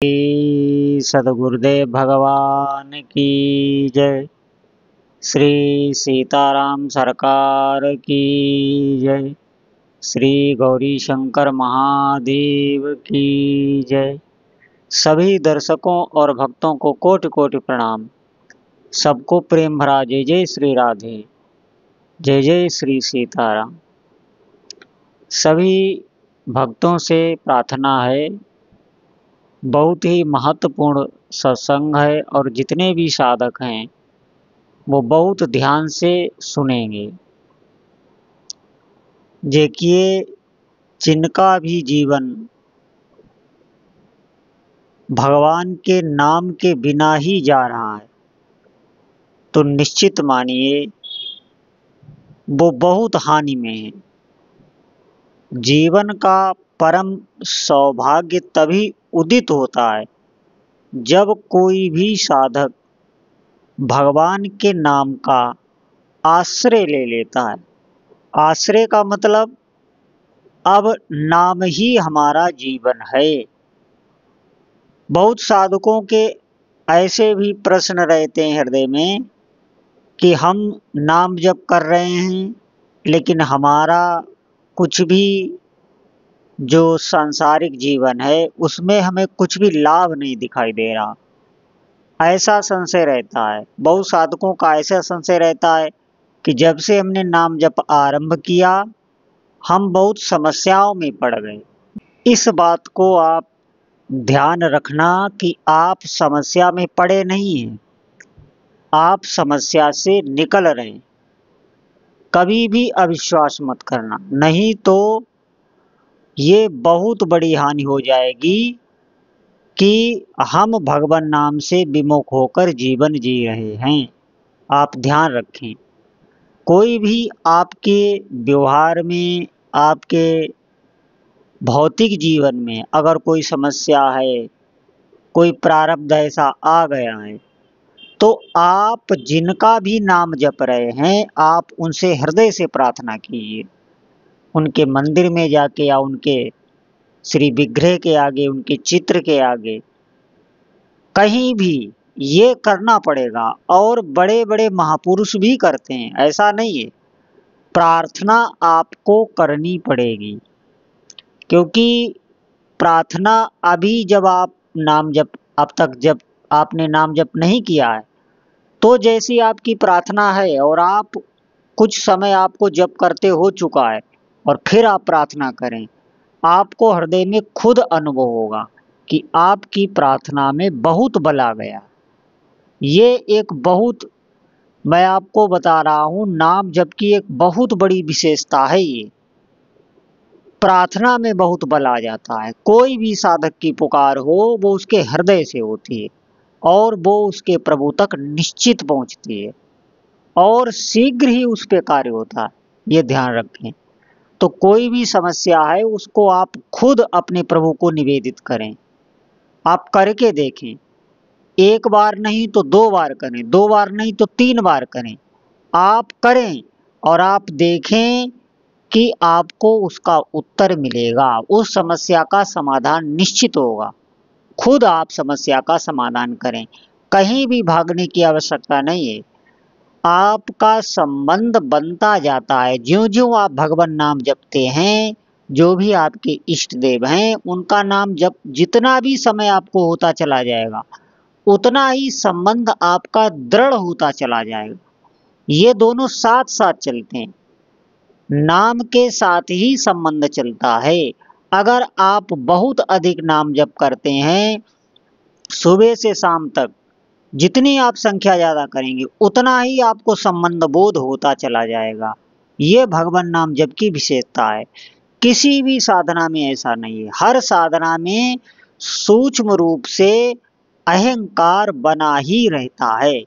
श्री सद्गुरुदेव भगवान की जय। श्री सीताराम सरकार की जय। श्री गौरी शंकर महादेव की जय। सभी दर्शकों और भक्तों को कोटि कोटि प्रणाम। सबको प्रेम भरा जय जय श्री राधे, जय जय श्री सीताराम। सभी भक्तों से प्रार्थना है, बहुत ही महत्वपूर्ण सत्संग है और जितने भी साधक हैं वो बहुत ध्यान से सुनेंगे। देखिए, जिनका भी जीवन भगवान के नाम के बिना ही जा रहा है तो निश्चित मानिए वो बहुत हानि में है। जीवन का परम सौभाग्य तभी उदित होता है जब कोई भी साधक भगवान के नाम का आश्रय ले लेता है। आश्रय का मतलब अब नाम ही हमारा जीवन है। बहुत साधकों के ऐसे भी प्रश्न रहते हैं हृदय में कि हम नाम जप कर रहे हैं लेकिन हमारा कुछ भी जो सांसारिक जीवन है उसमें हमें कुछ भी लाभ नहीं दिखाई दे रहा। ऐसा संशय रहता है। बहुत साधकों का ऐसा संशय रहता है कि जब से हमने नाम जप आरंभ किया हम बहुत समस्याओं में पड़ गए। इस बात को आप ध्यान रखना कि आप समस्या में पड़े नहीं हैं, आप समस्या से निकल रहे हैं। कभी भी अविश्वास मत करना, नहीं तो ये बहुत बड़ी हानि हो जाएगी कि हम भगवान नाम से विमुख होकर जीवन जी रहे हैं। आप ध्यान रखें, कोई भी आपके व्यवहार में, आपके भौतिक जीवन में अगर कोई समस्या है, कोई प्रारब्ध ऐसा आ गया है तो आप जिनका भी नाम जप रहे हैं आप उनसे हृदय से प्रार्थना कीजिए। उनके मंदिर में जाके या उनके श्री विग्रह के आगे, उनके चित्र के आगे, कहीं भी ये करना पड़ेगा। और बड़े बड़े महापुरुष भी करते हैं, ऐसा नहीं है। प्रार्थना आपको करनी पड़ेगी क्योंकि प्रार्थना अभी जब आप नाम जप, अब तक जब आपने नाम जप नहीं किया है तो जैसी आपकी प्रार्थना है और आप कुछ समय आपको जप करते हो चुका है और फिर आप प्रार्थना करें, आपको हृदय में खुद अनुभव होगा कि आपकी प्रार्थना में बहुत बल आ गया। ये एक बहुत, मैं आपको बता रहा हूँ, नाम जप की एक बहुत बड़ी विशेषता है। ये प्रार्थना में बहुत बल आ जाता है। कोई भी साधक की पुकार हो वो उसके हृदय से होती है और वो उसके प्रभु तक निश्चित पहुंचती है और शीघ्र ही उस पे कार्य होता है। ये ध्यान रखें। तो कोई भी समस्या है उसको आप खुद अपने प्रभु को निवेदित करें। आप करके देखें, एक बार नहीं तो 2 बार करें, 2 बार नहीं तो 3 बार करें। आप करें और आप देखें कि आपको उसका उत्तर मिलेगा, उस समस्या का समाधान निश्चित होगा। खुद आप समस्या का समाधान करें, कहीं भी भागने की आवश्यकता नहीं है। आपका संबंध बनता जाता है ज्यों ज्यों आप भगवान नाम जपते हैं। जो भी आपके इष्ट देव हैं उनका नाम जप जितना भी समय आपको होता चला जाएगा उतना ही संबंध आपका दृढ़ होता चला जाएगा। ये दोनों साथ साथ चलते हैं, नाम के साथ ही संबंध चलता है। अगर आप बहुत अधिक नाम जप करते हैं, सुबह से शाम तक जितनी आप संख्या ज्यादा करेंगे उतना ही आपको संबंध बोध होता चला जाएगा। ये भगवान नाम जप की विशेषता है। किसी भी साधना में ऐसा नहीं है। हर साधना में सूक्ष्म रूप से अहंकार बना ही रहता है।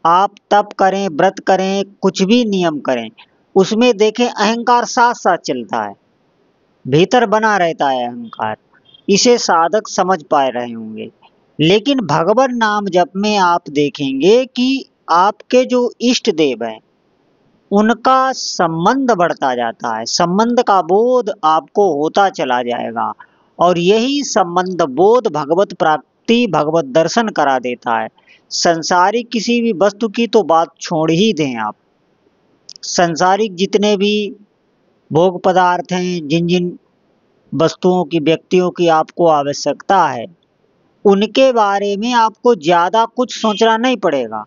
आप तप करें, व्रत करें, कुछ भी नियम करें, उसमें देखें अहंकार साथ साथ चलता है, भीतर बना रहता है अहंकार। इसे साधक समझ पा रहे होंगे। लेकिन भगवान नाम जप में आप देखेंगे कि आपके जो इष्ट देव हैं उनका संबंध बढ़ता जाता है, संबंध का बोध आपको होता चला जाएगा और यही संबंध बोध भगवत प्राप्ति भगवत दर्शन करा देता है। संसारिक किसी भी वस्तु की तो बात छोड़ ही दें आप। संसारिक जितने भी भोग पदार्थ हैं, जिन जिन वस्तुओं की व्यक्तियों की आपको आवश्यकता है, उनके बारे में आपको ज्यादा कुछ सोचना नहीं पड़ेगा।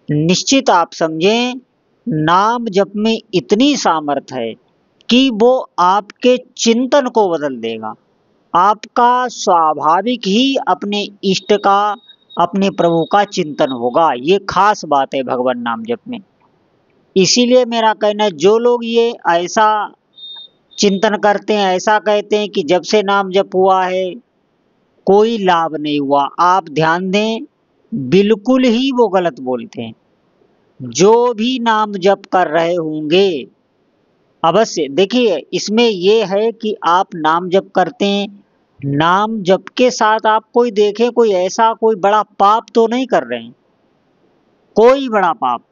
निश्चित आप समझें, नाम जप में इतनी सामर्थ्य है कि वो आपके चिंतन को बदल देगा। आपका स्वाभाविक ही अपने इष्ट का, अपने प्रभु का चिंतन होगा। ये खास बात है भगवान नाम जप में। इसीलिए मेरा कहना है, जो लोग ये ऐसा चिंतन करते हैं, ऐसा कहते हैं कि जब से नाम जप हुआ है कोई लाभ नहीं हुआ, आप ध्यान दें, बिल्कुल ही वो गलत बोलते हैं। जो भी नाम जप कर रहे होंगे, अवश्य देखिए, इसमें ये है कि आप नाम जप करते हैं, नाम जप के साथ आप कोई देखें, कोई ऐसा कोई बड़ा पाप तो नहीं कर रहे हैं, कोई बड़ा पाप।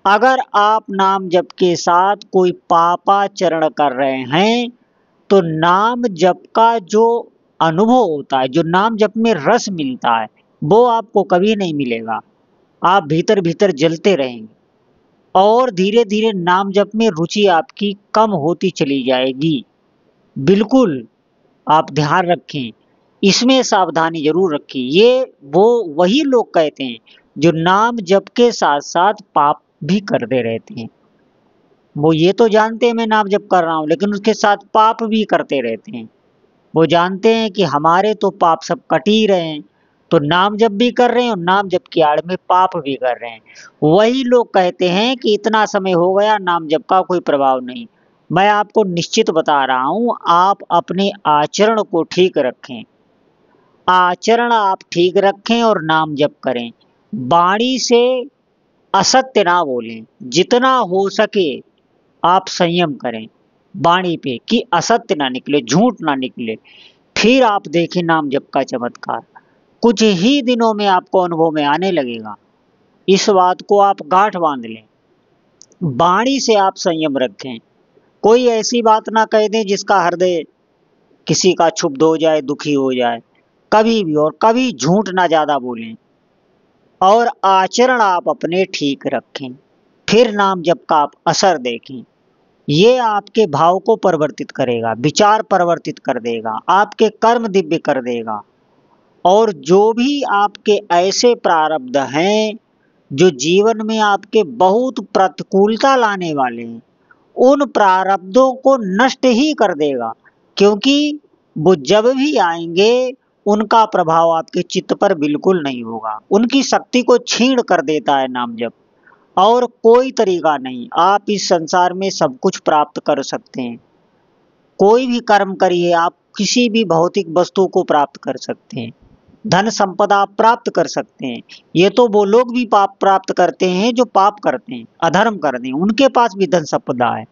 अगर आप नाम जप के साथ कोई पापाचरण कर रहे हैं, तो नाम जप का जो अनुभव होता है, जो नाम जप में रस मिलता है, वो आपको कभी नहीं मिलेगा। आप भीतर भीतर जलते रहेंगे और धीरे धीरे नाम जप में रुचि आपकी कम होती चली जाएगी। बिल्कुल आप ध्यान रखें, इसमें सावधानी जरूर रखें। ये वो वही लोग कहते हैं जो नाम जप के साथ साथ पाप भी करते रहते हैं। वो ये तो जानते हैं मैं नाम जप कर रहा हूँ, लेकिन उसके साथ पाप भी करते रहते हैं। वो जानते हैं कि हमारे तो पाप सब कट ही रहे हैं, तो नाम जप भी कर रहे हैं और नाम जप की आड़ में पाप भी कर रहे हैं। वही लोग कहते हैं कि इतना समय हो गया, नाम जप का कोई प्रभाव नहीं। मैं आपको निश्चित बता रहा हूँ, आप अपने आचरण को ठीक रखें, आचरण आप ठीक रखें और नाम जप करें। वाणी से असत्य ना बोलें, जितना हो सके आप संयम करें वाणी पे कि असत्य ना निकले, झूठ ना निकले। फिर आप देखें नाम जप का चमत्कार, कुछ ही दिनों में आपको अनुभव में आने लगेगा। इस बात को आप गांठ बांध लें। वाणी से आप संयम रखें, कोई ऐसी बात ना कह दें जिसका हृदय किसी का क्षुब्ध हो जाए, दुखी हो जाए, कभी भी। और कभी झूठ ना ज्यादा बोलें और आचरण आप अपने ठीक रखें। फिर नाम जप का आप असर देखें, ये आपके भाव को परिवर्तित करेगा, विचार परिवर्तित कर देगा, आपके कर्म दिव्य कर देगा। और जो भी आपके ऐसे प्रारब्ध हैं जो जीवन में आपके बहुत प्रतिकूलता लाने वाले हैं, उन प्रारब्धों को नष्ट ही कर देगा। क्योंकि वो जब भी आएंगे उनका प्रभाव आपके चित्त पर बिल्कुल नहीं होगा। उनकी शक्ति को छीण कर देता है नाम जप। और कोई तरीका नहीं, आप इस संसार में सब कुछ प्राप्त कर सकते हैं। कोई भी कर्म करिए, आप किसी भी भौतिक वस्तु को प्राप्त कर सकते हैं, धन संपदा आप प्राप्त कर सकते हैं। ये तो वो लोग भी पाप प्राप्त करते हैं जो पाप करते हैं, अधर्म करते हैं, उनके पास भी धन संपदा है।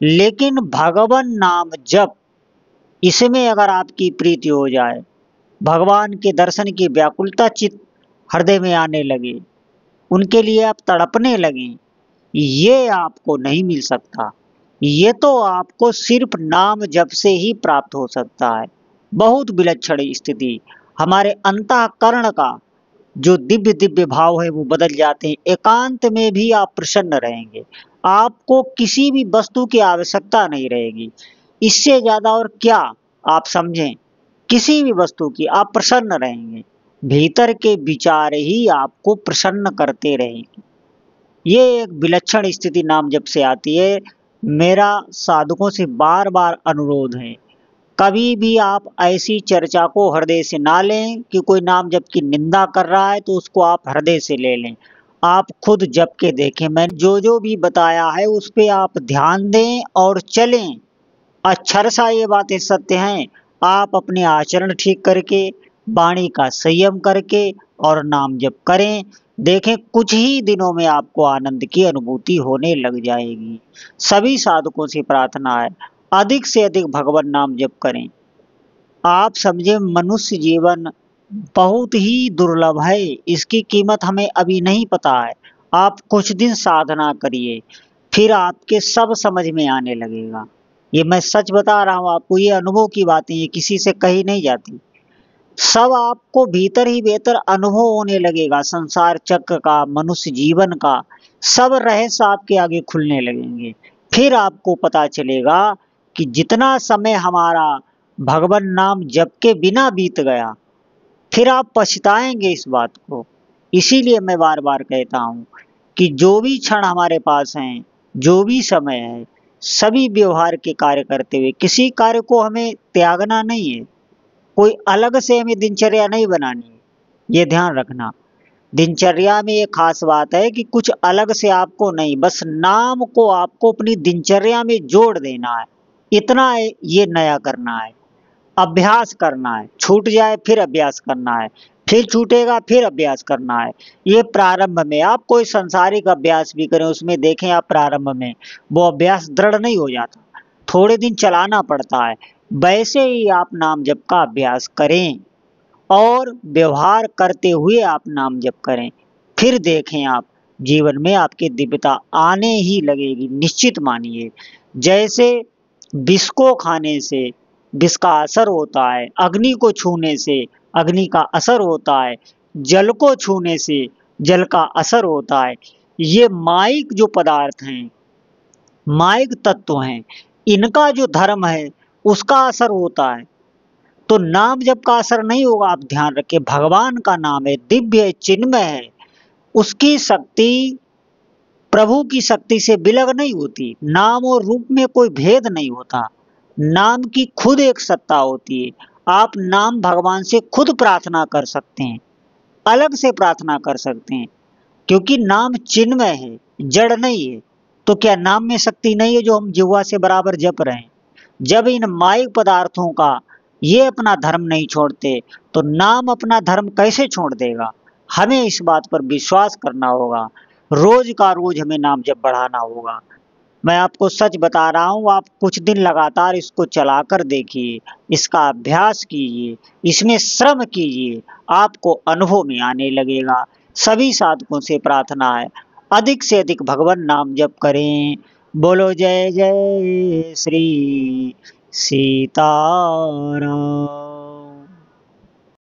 लेकिन भगवान नाम जप, इसमें अगर आपकी प्रीति हो जाए, भगवान के दर्शन की व्याकुलता चित्त हृदय में आने लगे, उनके लिए आप तड़पने लगे, ये आपको नहीं मिल सकता। ये तो आपको सिर्फ नाम जप से ही प्राप्त हो सकता है। बहुत विलक्षण स्थिति, हमारे अंतःकरण का जो दिव्य दिव्य भाव है वो बदल जाते हैं। एकांत में भी आप प्रसन्न रहेंगे, आपको किसी भी वस्तु की आवश्यकता नहीं रहेगी। इससे ज्यादा और क्या आप समझें, किसी भी वस्तु की आप प्रसन्न रहेंगे, भीतर के विचार ही आपको प्रसन्न करते रहेंगे। ये एक विलक्षण स्थिति नाम जप से आती है। मेरा साधकों से बार बार अनुरोध है, कभी भी आप ऐसी चर्चा को हृदय से ना लें कि कोई नाम जप की निंदा कर रहा है तो उसको आप हृदय से ले लें। आप खुद जप के देखें, मैंने जो जो भी बताया है उस पे आप ध्यान दें और चलें। अक्षरशः ये बातें सत्य हैं। आप अपने आचरण ठीक करके, वाणी का संयम करके और नाम जप करें, देखें कुछ ही दिनों में आपको आनंद की अनुभूति होने लग जाएगी। सभी साधकों से प्रार्थना है, अधिक से अधिक भगवान नाम जप करें। आप समझे, मनुष्य जीवन बहुत ही दुर्लभ है, इसकी कीमत हमें अभी नहीं पता है। आप कुछ दिन साधना करिए, फिर आपके सब समझ में आने लगेगा। ये मैं सच बता रहा हूँ आपको, ये अनुभव की बातें, ये किसी से कही नहीं जाती। सब आपको भीतर ही भीतर अनुभव होने लगेगा, संसार चक्र का, मनुष्य जीवन का, सब रहस्य आपके आगे खुलने लगेंगे। फिर आपको पता चलेगा कि जितना समय हमारा भगवान नाम जप के बिना बीत गया, फिर आप पछताएंगे इस बात को। इसीलिए मैं बार बार कहता हूँ कि जो भी क्षण हमारे पास हैं, जो भी समय है, सभी व्यवहार के कार्य करते हुए, किसी कार्य को हमें त्यागना नहीं है, कोई अलग से हमें दिनचर्या नहीं बनानी है, ये ध्यान रखना। दिनचर्या में ये खास बात है कि कुछ अलग से आपको नहीं, बस नाम को आपको अपनी दिनचर्या में जोड़ देना है, इतना है, ये नया करना है। अभ्यास करना है, छूट जाए फिर अभ्यास करना है, फिर छूटेगा फिर अभ्यास करना है। ये प्रारंभ में, आप कोई सांसारिक अभ्यास भी करें उसमें देखें आप, प्रारंभ में वो अभ्यास दृढ़ नहीं हो जाता, थोड़े दिन चलाना पड़ता है। वैसे ही आप नाम जप का अभ्यास करें और व्यवहार करते हुए आप नाम जप करें, फिर देखें आप जीवन में आपकी दिव्यता आने ही लगेगी, निश्चित मानिए। जैसे विष को खाने से विष का असर होता है, अग्नि को छूने से अग्नि का असर होता है, जल को छूने से जल का असर होता है। ये माइक जो पदार्थ हैं, माइक तत्व हैं, इनका जो धर्म है उसका असर होता है। तो नाम जप का असर नहीं होगा, आप ध्यान रखें। भगवान का नाम है, दिव्य है, चिन्मय है, उसकी शक्ति प्रभु की शक्ति से विलग नहीं होती। नाम और रूप में कोई भेद नहीं होता, नाम की खुद एक सत्ता होती है। आप नाम भगवान से खुद प्रार्थना कर सकते हैं, अलग से प्रार्थना कर सकते हैं, क्योंकि नाम चिन्मय है, जड़ नहीं है। तो क्या नाम में शक्ति नहीं है जो हम जिह्वा से बराबर जप रहे हैं? जब इन माइक पदार्थों का ये अपना धर्म नहीं छोड़ते, तो नाम अपना धर्म कैसे छोड़ देगा? हमें इस बात पर विश्वास करना होगा, रोज का रोज हमें नाम जप बढ़ाना होगा। मैं आपको सच बता रहा हूँ, आप कुछ दिन लगातार इसको चलाकर देखिए, इसका अभ्यास कीजिए, इसमें श्रम कीजिए, आपको अनुभव में आने लगेगा। सभी साधकों से प्रार्थना है, अधिक से अधिक भगवान नाम जप करें। बोलो जय जय श्री सीताराम।